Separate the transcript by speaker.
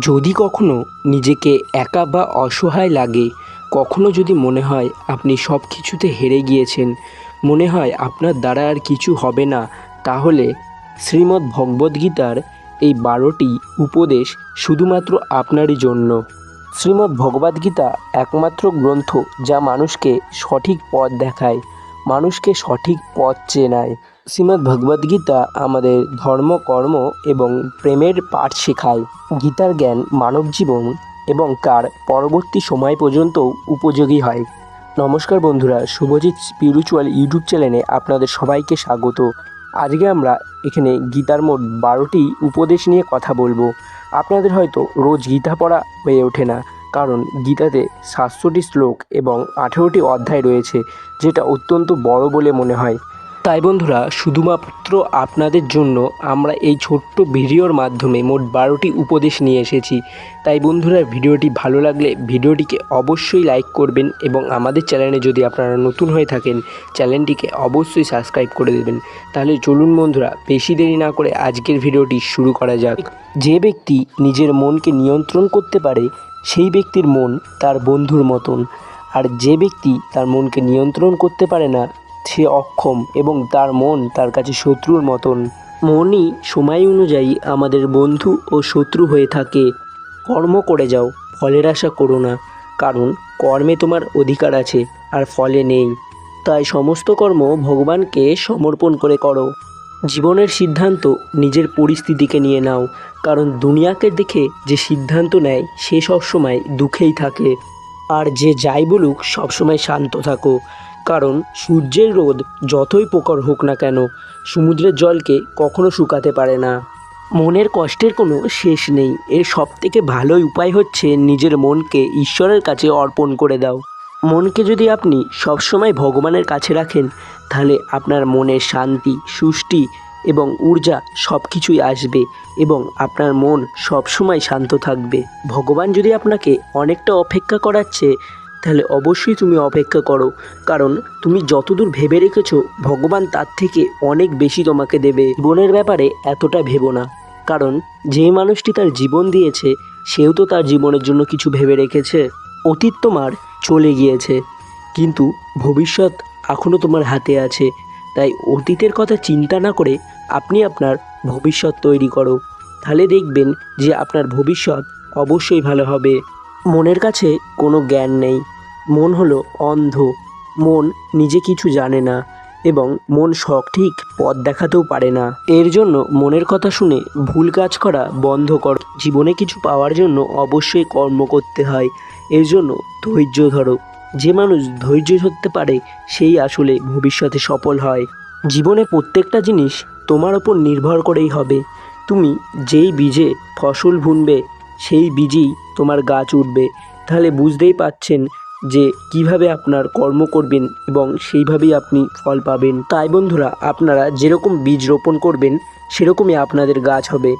Speaker 1: যদি কখনো নিজেকে একা বা অসহায় লাগে, কখনো যদি মনে হয় আপনি সব কিছুতে হেরে গিয়েছেন, মনে হয় আপনার দ্বারা আর কিছু হবে না, তাহলে শ্রীমদ্ ভগবদ্গীতার এই 12টি উপদেশ শুধুমাত্র আপনারই জন্য। শ্রীমদ্ ভগবদ্গীতা একমাত্র গ্রন্থ যা মানুষকে সঠিক পথ দেখায়, মানুষকে সঠিক পথ চেনায়। শ্রীমদ্ ভগবদ্গীতা আমাদের ধর্ম, কর্ম এবং প্রেমের পাঠ শেখায়। গীতার জ্ঞান মানব জীবন এবং তার পরবর্তী সময় পর্যন্তও উপযোগী হয়। নমস্কার বন্ধুরা, শুভজিৎ স্পিরিচুয়াল ইউটিউব চ্যানেলে আপনাদের সবাইকে স্বাগত। আজকে আমরা এখানে গীতার মোট 12টি উপদেশ নিয়ে কথা বলবো। আপনাদের হয়তো রোজ গীতা পড়া হয়ে ওঠে না, কারণ গীতাতে 700টি শ্লোক এবং 18টি অধ্যায় রয়েছে, যেটা অত্যন্ত বড় বলে মনে হয়। তাই বন্ধুরা, শুধুমাত্র আপনাদের জন্য আমরা এই ছোট্ট ভিডিওর মাধ্যমে মোট 12টি উপদেশ নিয়ে এসেছি। তাই বন্ধুরা, ভিডিওটি ভালো লাগলে ভিডিওটিকে অবশ্যই লাইক করবেন এবং আমাদের চ্যানেলে যদি আপনারা নতুন হয়ে থাকেন, চ্যানেলটিকে অবশ্যই সাবস্ক্রাইব করে দেবেন। তাহলে চলুন বন্ধুরা, বেশি দেরি না করে আজকের ভিডিওটি শুরু করা যাক। যে ব্যক্তি নিজের মনকে নিয়ন্ত্রণ করতে পারে, সেই ব্যক্তির মন তার বন্ধুর মতন। আর যে ব্যক্তি তার মনকে নিয়ন্ত্রণ করতে পারে না, সে অক্ষম এবং তার মন তার কাছে শত্রুর মতন। মনই সময় অনুযায়ী আমাদের বন্ধু ও শত্রু হয়ে থাকে। কর্ম করে যাও, ফলের আশা করো না, কারণ কর্মে তোমার অধিকার আছে আর ফলে নেই। তাই সমস্ত কর্ম ভগবানকে সমর্পণ করে করো। জীবনের সিদ্ধান্ত নিজের পরিস্থিতিকে নিয়ে নাও, কারণ দুনিয়াকে দেখে যে সিদ্ধান্ত নেয় সে সবসময় দুঃখেই থাকে। আর যে যাই বলুক, সবসময় শান্ত থাকো, কারণ সূর্যের রোদ যতই প্রখর হোক না কেন, সমুদ্রের জলকে কখনো শুকাতে পারে না। মনের কষ্টের কোনো শেষ নেই। এর সবথেকে ভালো উপায় হচ্ছে নিজের মনকে ঈশ্বরের কাছে অর্পণ করে দাও। মনকে যদি আপনি সবসময় ভগবানের কাছে রাখেন, তাহলে আপনার মনের শান্তি, সুষ্টি এবং ঊর্জা সব কিছুই আসবে এবং আপনার মন সবসময় শান্ত থাকবে। ভগবান যদি আপনাকে অনেকটা অপেক্ষা করাচ্ছে, তাহলে অবশ্যই তুমি অপেক্ষা করো, কারণ তুমি যতদূর ভেবে রেখেছো, ভগবান তার থেকে অনেক বেশি তোমাকে দেবে। জীবনের ব্যাপারে এতটা ভেবো না, কারণ যে মানুষটি তার জীবন দিয়েছে, সেও তো তার জীবনের জন্য কিছু ভেবে রেখেছে। অতীত তোমার চলে গিয়েছে, কিন্তু ভবিষ্যৎ এখনও তোমার হাতে আছে। তাই অতীতের কথা চিন্তা না করে আপনি আপনার ভবিষ্যৎ তৈরি করো, তাহলে দেখবেন যে আপনার ভবিষ্যৎ অবশ্যই ভালো হবে। মনের কাছে কোনো জ্ঞান নেই। মন হলো অন্ধ। মন নিজে কিছু জানে না এবং মন সঠিক পথ দেখাতেও পারে না। এর জন্য মনের কথা শুনে ভুল কাজ করা বন্ধ করো। জীবনে কিছু পাওয়ার জন্য অবশ্যই কর্ম করতে হয়। এর জন্য ধৈর্য ধরো। যে মানুষ ধৈর্য ধরতে পারে, সেই আসলে ভবিষ্যতে সফল হয়। জীবনে প্রত্যেকটা জিনিস তোমার ওপর নির্ভর করেই হবে। তুমি যেই বীজে ফসল বুনবে, সেই বীজেই তোমার গাছ উঠবে। তাহলে বুঝতেই পারছেন যে কিভাবে আপনার কর্ম করবেন এবং সেইভাবেই আপনি ফল পাবেন। তাই বন্ধুরা, আপনারা যেরকম বীজ রোপণ করবেন, সেরকমই আপনাদের গাছ হবে।